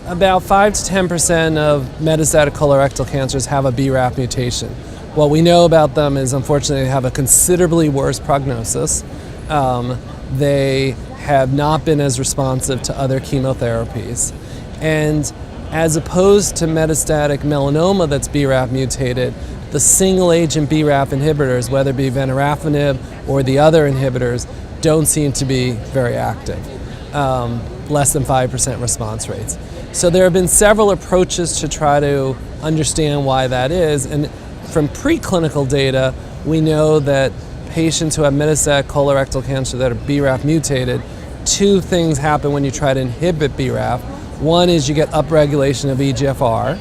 About 5 to 10% of metastatic colorectal cancers have a BRAF mutation. What we know about them is, unfortunately, they have a considerably worse prognosis. They have not been as responsive to other chemotherapies. And as opposed to metastatic melanoma that's BRAF mutated, the single agent BRAF inhibitors, whether it be vemurafenib or the other inhibitors, don't seem to be very active. Less than 5% response rates. So there have been several approaches to try to understand why that is, and from preclinical data, we know that patients who have metastatic colorectal cancer that are BRAF mutated, two things happen when you try to inhibit BRAF. One is you get upregulation of EGFR,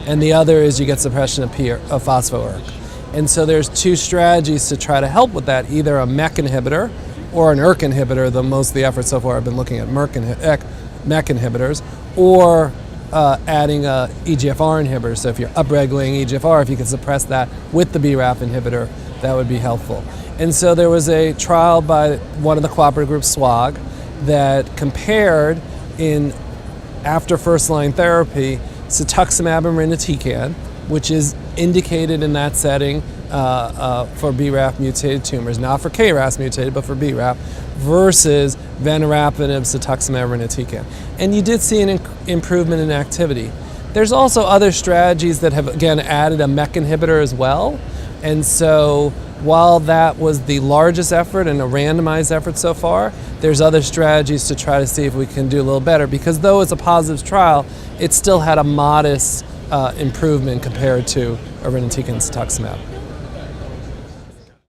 and the other is you get suppression of phospho-ERK. And so there's two strategies to try to help with that, either a MEK inhibitor or an ERK inhibitor, though most of the efforts so far have been looking at MEK inhibitors, or adding a EGFR inhibitor. So if you're upregulating EGFR, if you can suppress that with the BRAF inhibitor, that would be helpful. And so there was a trial by one of the cooperative groups, SWOG, that compared after first-line therapy, cetuximab and irinotecan, which is indicated in that setting for BRAF mutated tumors, not for KRAS mutated, but for BRAF, versus vemurafenib, cetuximab, irinotecan. And you did see an improvement in activity. There's also other strategies that have, again, added a MEK inhibitor as well. And so while that was the largest effort and a randomized effort so far, there's other strategies to try to see if we can do a little better, because though it's a positive trial, it still had a modest improvement compared to irinotecan and cetuximab.